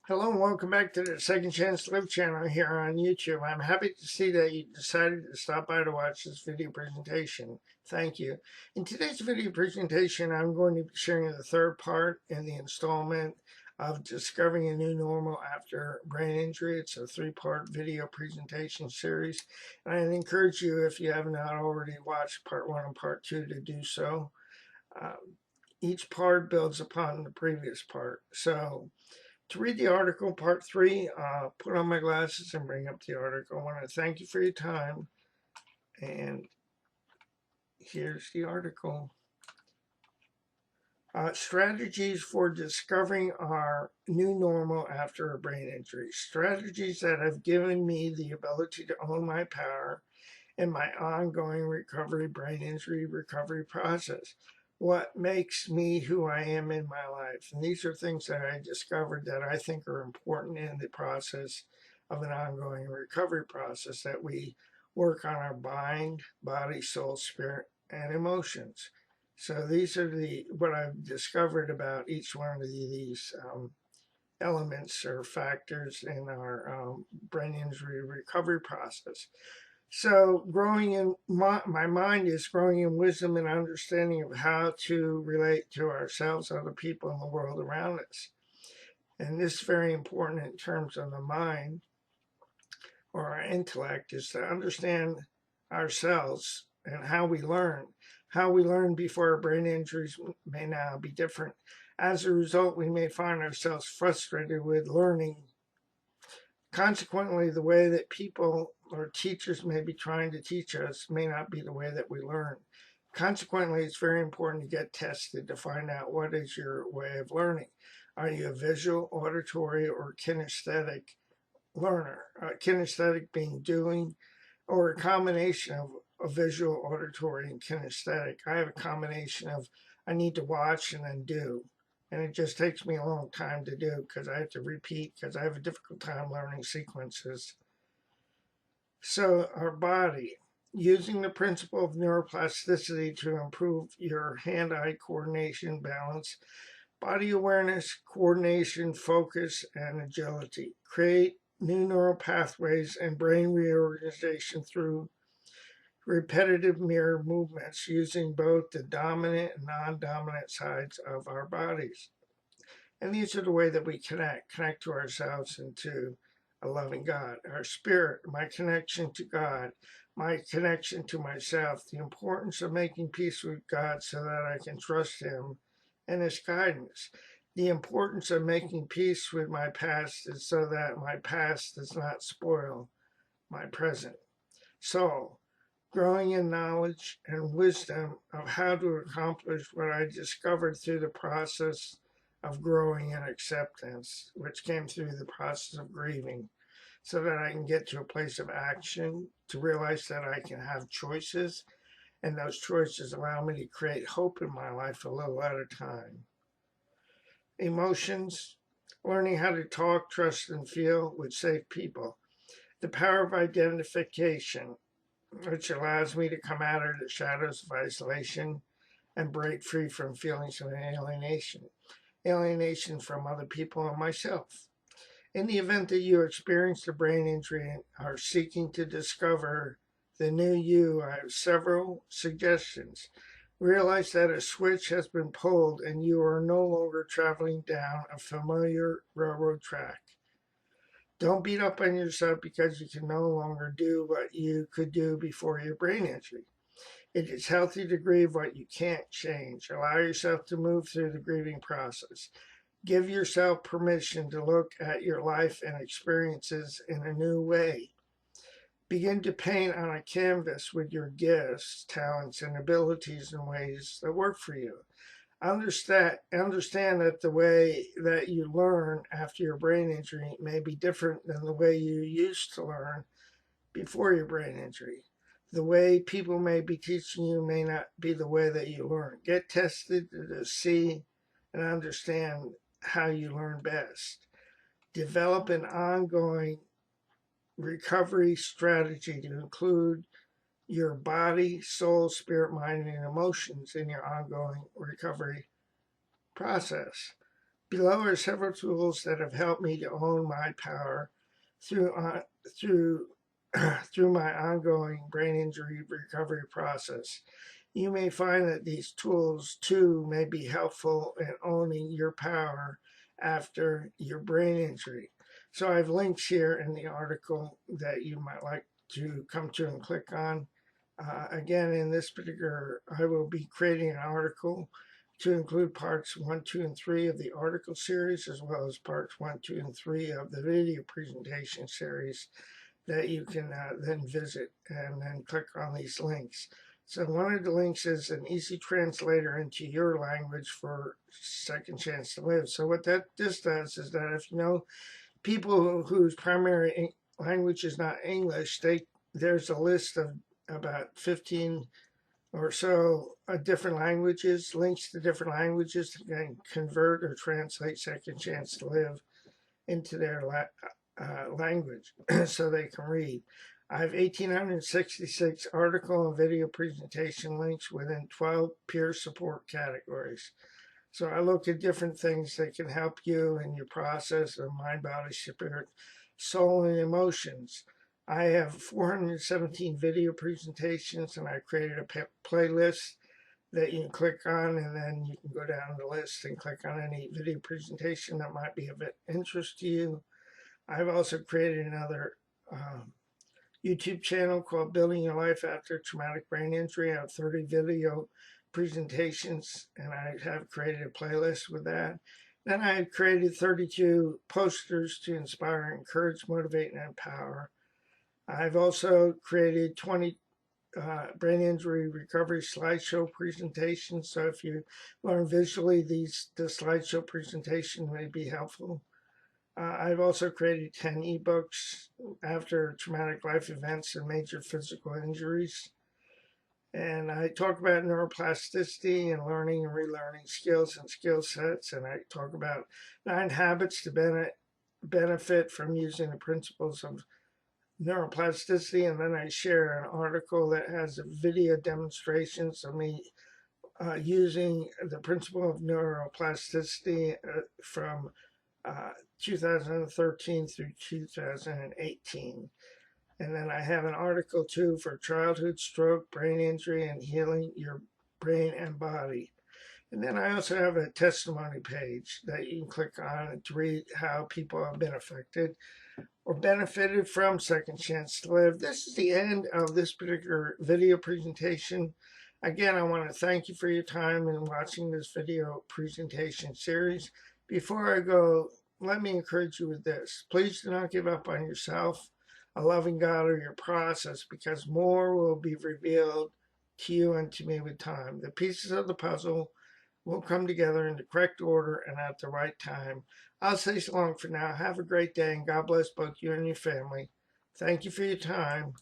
Hello and welcome back to the Second Chance Live channel here on YouTube. I'm happy to see that you decided to stop by to watch this video presentation. Thank you. In today's video presentation, I'm going to be sharing the third part in the installment of Discovering a New Normal After Brain Injury. It's a three-part video presentation series. And I encourage you, if you have not already watched part one and part two, to do so. Each part builds upon the previous part. So, to read the article, part three, put on my glasses and bring up the article. I want to thank you for your time. And here's the article. Strategies for discovering our new normal after a brain injury. Strategies that have given me the ability to own my power in my ongoing brain injury recovery process. What makes me who I am in my life. And these are things that I discovered that I think are important in the process of an ongoing recovery process, that we work on our mind, body, soul, spirit, and emotions. So these are what I've discovered about each one of these elements or factors in our brain injury recovery process. So growing in my mind is growing in wisdom and understanding of how to relate to ourselves, other people, and the world around us. And this is very important in terms of the mind or our intellect, is to understand ourselves and how we learn. How we learn before our brain injuries may now be different. As a result, we may find ourselves frustrated with learning. Consequently, the way that people or teachers may be trying to teach us may not be the way that we learn. Consequently, it's very important to get tested to find out what is your way of learning. Are you a visual, auditory, or kinesthetic learner? Kinesthetic being doing, or a combination of a visual, auditory, and kinesthetic. I have a combination of I need to watch and then do. And it just takes me a long time to do because I have to repeat because I have a difficult time learning sequences. So our body, using the principle of neuroplasticity to improve your hand-eye coordination, balance, body awareness, coordination, focus, and agility. Create new neural pathways and brain reorganization through repetitive mirror movements using both the dominant and non-dominant sides of our bodies. And these are the way that we connect to ourselves and to a loving God. Our spirit, my connection to God, my connection to myself, the importance of making peace with God so that I can trust Him and His guidance. The importance of making peace with my past is so that my past does not spoil my present. So, growing in knowledge and wisdom of how to accomplish what I discovered through the process of growing in acceptance, which came through the process of grieving, so that I can get to a place of action, to realize that I can have choices, and those choices allow me to create hope in my life a little at a time. Emotions, learning how to talk, trust, and feel with safe people. The power of identification, which allows me to come out of the shadows of isolation and break free from feelings of alienation from other people and myself. In the event that you experience a brain injury and are seeking to discover the new you, I have several suggestions. Realize that a switch has been pulled and you are no longer traveling down a familiar railroad track. Don't beat up on yourself because you can no longer do what you could do before your brain injury. It is healthy to grieve what you can't change. Allow yourself to move through the grieving process. Give yourself permission to look at your life and experiences in a new way. Begin to paint on a canvas with your gifts, talents, and abilities in ways that work for you. Understand that the way that you learn after your brain injury may be different than the way you used to learn before your brain injury. The way people may be teaching you may not be the way that you learn. Get tested to see and understand how you learn best. Develop an ongoing recovery strategy to include your body, soul, spirit, mind, and emotions in your ongoing recovery process. Below are several tools that have helped me to own my power through through through my ongoing brain injury recovery process. You may find that these tools too may be helpful in owning your power after your brain injury. So I have links here in the article that you might like to come to and click on. Again, in this particular, I will be creating an article to include parts 1, 2, and 3 of the article series, as well as parts 1, 2, and 3 of the video presentation series that you can then visit and then click on these links. So one of the links is an easy translator into your language for Second Chance to Live. So what this does is that if you know people whose primary language is not English, there's a list of about 15 or so different languages, links to different languages that can convert or translate Second Chance to Live into their language so they can read. I have 1,866 article and video presentation links within 12 peer support categories. So I look at different things that can help you in your process of mind, body, spirit, soul, and emotions. I have 417 video presentations, and I created a playlist that you can click on, and then you can go down the list and click on any video presentation that might be of interest to you. I've also created another YouTube channel called Building Your Life After Traumatic Brain Injury. I have 30 video presentations, and I have created a playlist with that. Then I have created 32 posters to inspire, encourage, motivate, and empower. I've also created 20 brain injury recovery slideshow presentations. So if you learn visually, the slideshow presentation may be helpful. I've also created 10 ebooks after traumatic life events and major physical injuries. And I talk about neuroplasticity and learning and relearning skills and skill sets. And I talk about 9 habits to benefit from using the principles of neuroplasticity. And then I share an article that has a video demonstrations of me using the principle of neuroplasticity from 2013 through 2018. And then I have an article too for childhood stroke, brain injury, and healing your brain and body. And then I also have a testimony page that you can click on to read how people have been affected or benefited from Second Chance to Live. This is the end of this particular video presentation. Again, I want to thank you for your time in watching this video presentation series. Before I go, let me encourage you with this. Please do not give up on yourself, a loving God, or your process, because more will be revealed to you and to me with time. The pieces of the puzzle will come together in the correct order and at the right time. I'll say so long for now. Have a great day, and God bless both you and your family. Thank you for your time.